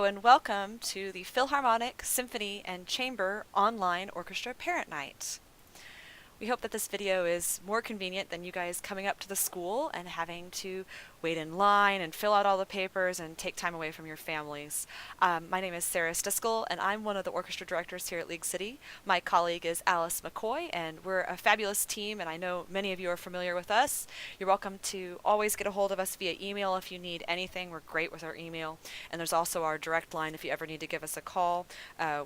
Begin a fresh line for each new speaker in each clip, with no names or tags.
and welcome to the Philharmonic, Symphony and Chamber Online Orchestra Parent Night. We hope that this video is more convenient than you guys coming up to the school and having to wait in line and fill out all the papers and take time away from your families. My name is Sarah Stiskel, and I'm one of the orchestra directors here at League City. My colleague is Alice McCoy, and we're a fabulous team, and I know many of you are familiar with us. You're welcome to always get a hold of us via email if you need anything. We're great with our email. And there's also our direct line if you ever need to give us a call.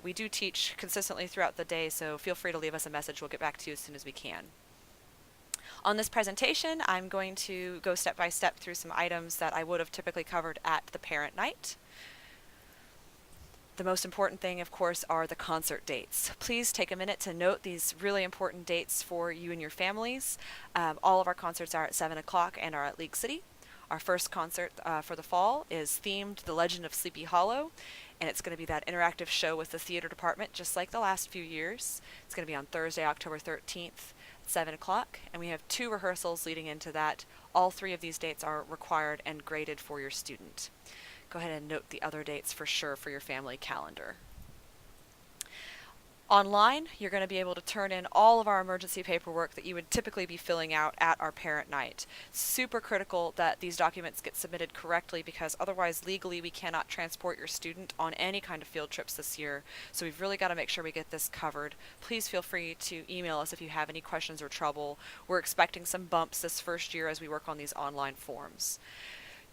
We do teach consistently throughout the day, so feel free to leave us a message. We'll get back to you as soon as we can. On this presentation, I'm going to go step by step through some items that I would have typically covered at the parent night. The most important thing, of course, are the concert dates. Please take a minute to note these really important dates for you and your families. All of our concerts are at 7 o'clock and are at League City. Our first concert for the fall is themed The Legend of Sleepy Hollow, and it's going to be that interactive show with the theater department just like the last few years. It's going to be on Thursday, October 13th. 7 o'clock, and we have 2 rehearsals leading into that. All 3 of these dates are required and graded for your student. Go ahead and note the other dates for sure for your family calendar. Online, you're going to be able to turn in all of our emergency paperwork that you would typically be filling out at our parent night. Super critical that these documents get submitted correctly, because otherwise legally we cannot transport your student on any kind of field trips this year. So we've really got to make sure we get this covered. Please feel free to email us if you have any questions or trouble. We're expecting some bumps this first year as we work on these online forms.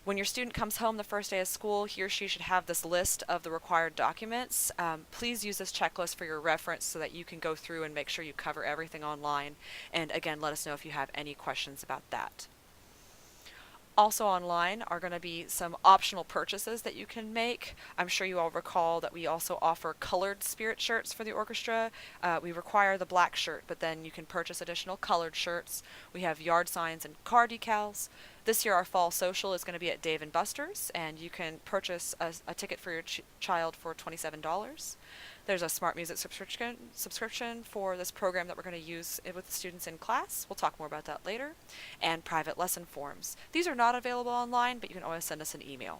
When your student comes home the first day of school, he or she should have this list of the required documents. Please use this checklist for your reference so that you can go through and make sure you cover everything online. And again, let us know if you have any questions about that. Also online are going to be some optional purchases that you can make. I'm sure you all recall that we also offer colored spirit shirts for the orchestra. We require the black shirt, but then you can purchase additional colored shirts. We have yard signs and car decals. This year our fall social is going to be at Dave & Buster's, and you can purchase a ticket for your child for $27. There's a smart music subscription for this program that we're going to use with the students in class. We'll talk more about that later. And private lesson forms. These are not available online, but you can always send us an email.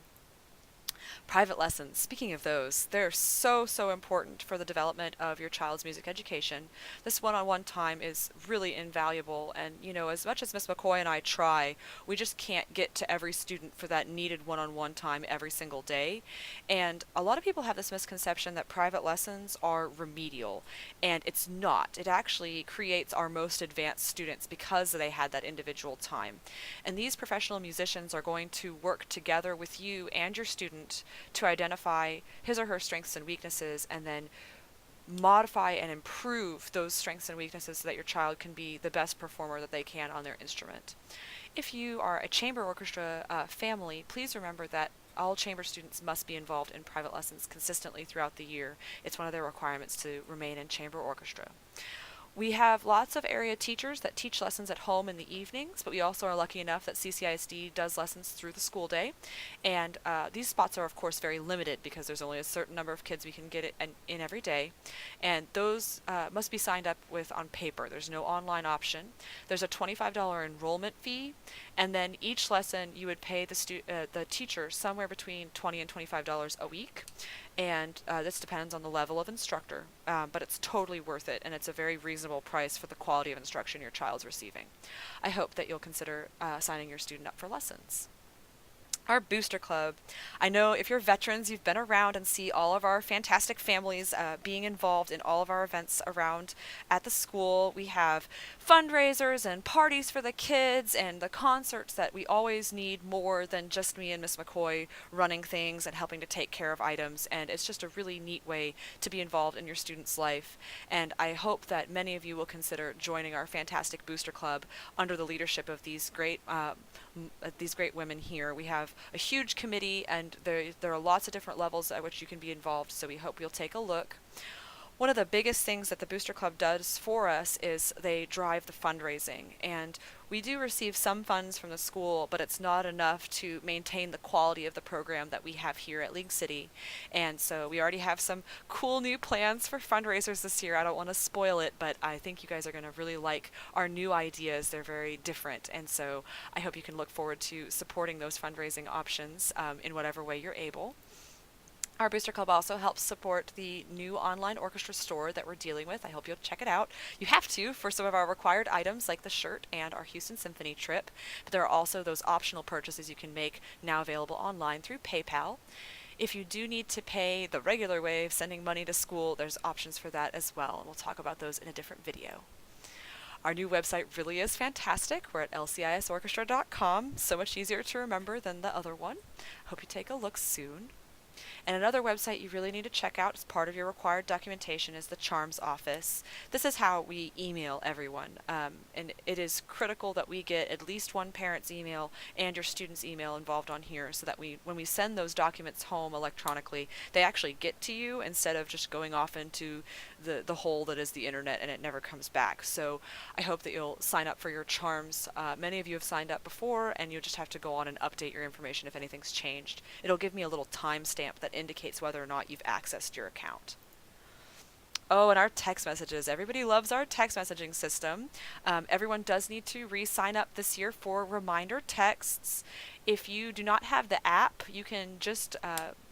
Private lessons, speaking of those, they're so important for the development of your child's music education. This one-on-one time is really invaluable, and as much as Miss McCoy and I try, we just can't get to every student for that needed one-on-one time every single day. And a lot of people have this misconception that private lessons are remedial, and it's not. It actually creates our most advanced students because they had that individual time. And these professional musicians are going to work together with you and your student to identify his or her strengths and weaknesses, and then modify and improve those strengths and weaknesses so that your child can be the best performer that they can on their instrument. If you are a chamber orchestra family, please remember that all chamber students must be involved in private lessons consistently throughout the year. It's one of their requirements to remain in chamber orchestra. We have lots of area teachers that teach lessons at home in the evenings, but we also are lucky enough that CCISD does lessons through the school day. And these spots are, of course, very limited because there's only a certain number of kids we can get in every day. And those must be signed up with on paper. There's no online option. There's a $25 enrollment fee, and then each lesson you would pay the teacher somewhere between $20 and $25 a week. And this depends on the level of instructor, but it's totally worth it, and it's a very reasonable price for the quality of instruction your child's receiving. I hope that you'll consider signing your student up for lessons. Our Booster Club. I know if you're veterans, you've been around and see all of our fantastic families being involved in all of our events around at the school. We have fundraisers and parties for the kids and the concerts that we always need more than just me and Miss McCoy running things and helping to take care of items. And it's just a really neat way to be involved in your student's life. And I hope that many of you will consider joining our fantastic Booster Club under the leadership of these great women here. We have a huge committee, and there are lots of different levels at which you can be involved, so we hope you'll take a look. One of the biggest things that the Booster Club does for us is they drive the fundraising, and we do receive some funds from the school, but it's not enough to maintain the quality of the program that we have here at League City. And so we already have some cool new plans for fundraisers this year. I don't want to spoil it, but I think you guys are going to really like our new ideas. They're very different, and so I hope you can look forward to supporting those fundraising options in whatever way you're able. Our Booster Club also helps support the new online Orchestra Store that we're dealing with. I hope you'll check it out. You have to for some of our required items like the shirt and our Houston Symphony trip, but there are also those optional purchases you can make now available online through PayPal. If you do need to pay the regular way of sending money to school, there's options for that as well, and we'll talk about those in a different video. Our new website really is fantastic. We're at lcisorchestra.com, so much easier to remember than the other one. Hope you take a look soon. And another website you really need to check out as part of your required documentation is the Charms office. This is how we email everyone, and it is critical that we get at least one parent's email and your student's email involved on here so that when we send those documents home electronically, they actually get to you instead of just going off into the hole that is the internet and it never comes back. So I hope that you'll sign up for your Charms. Many of you have signed up before, and you'll just have to go on and update your information if anything's changed. It'll give me a little timestamp that indicates whether or not you've accessed your account. Oh, and our text messages. Everybody loves our text messaging system. Everyone does need to re-sign up this year for reminder texts. If you do not have the app, you can just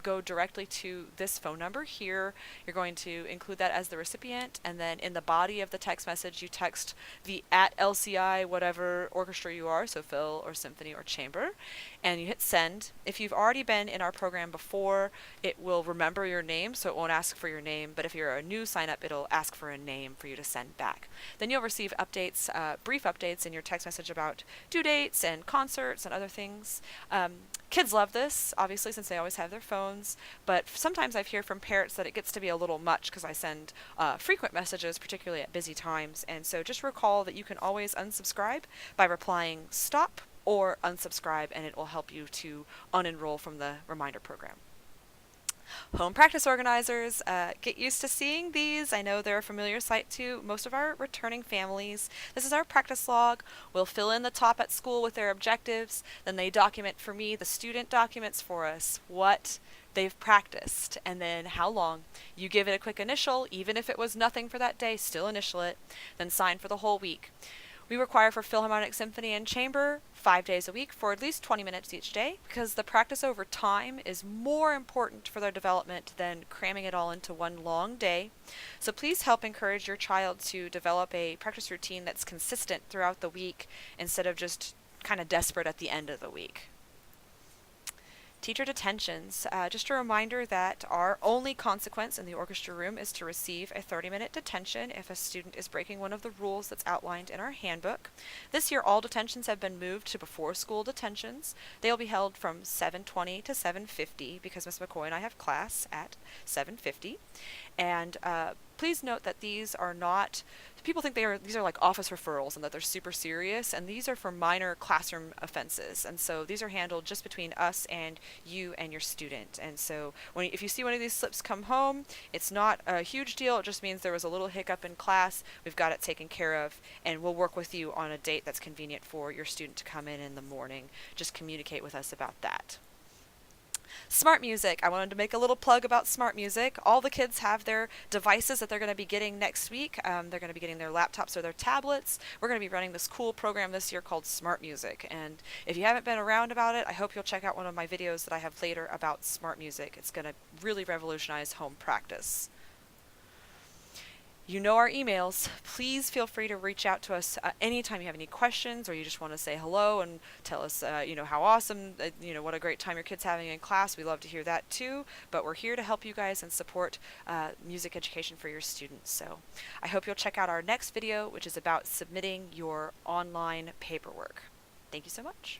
go directly to this phone number here. You're going to include that as the recipient, and then in the body of the text message, you text the at LCI, whatever orchestra you are, so Phil or Symphony or Chamber, and you hit send. If you've already been in our program before, it will remember your name, so it won't ask for your name, but if you're a new sign-up, it'll ask for a name for you to send back. Then you'll receive updates, brief updates in your text message about due dates and concerts and other things. Kids love this, obviously, since they always have their phones, but sometimes I've heard from parents that it gets to be a little much because I send frequent messages, particularly at busy times, and so just recall that you can always unsubscribe by replying stop or unsubscribe, and it will help you to unenroll from the reminder program. Home practice organizers, get used to seeing these. I know they're a familiar sight to most of our returning families. This is our practice log. We'll fill in the top at school with their objectives. Then they document for me, the student documents for us, what they've practiced and then how long. You give it a quick initial, even if it was nothing for that day, still initial it, then sign for the whole week. We require for Philharmonic, Symphony and Chamber 5 days a week for at least 20 minutes each day because the practice over time is more important for their development than cramming it all into one long day. So please help encourage your child to develop a practice routine that's consistent throughout the week instead of just kind of desperate at the end of the week. Teacher detentions. Just a reminder that our only consequence in the orchestra room is to receive a 30-minute detention if a student is breaking one of the rules that's outlined in our handbook. This year all detentions have been moved to before school detentions. They'll be held from 7:20 to 7:50 because Ms. McCoy and I have class at 7:50. And please note that these are not, people think these are like office referrals and that they're super serious, and these are for minor classroom offenses, and so these are handled just between us and you and your student. And so if you see one of these slips come home, it's not a huge deal. It just means there was a little hiccup in class. We've got it taken care of, and we'll work with you on a date that's convenient for your student to come in the morning. Just communicate with us about that. Smart Music. I wanted to make a little plug about Smart Music. All the kids have their devices that they're going to be getting next week. They're going to be getting their laptops or their tablets. We're going to be running this cool program this year called Smart Music. And if you haven't been around about it, I hope you'll check out one of my videos that I have later about Smart Music. It's going to really revolutionize home practice. You know our emails. Please feel free to reach out to us anytime you have any questions or you just want to say hello and tell us, how awesome, what a great time your kid's having in class. We love to hear that too. But we're here to help you guys and support music education for your students. So I hope you'll check out our next video, which is about submitting your online paperwork. Thank you so much.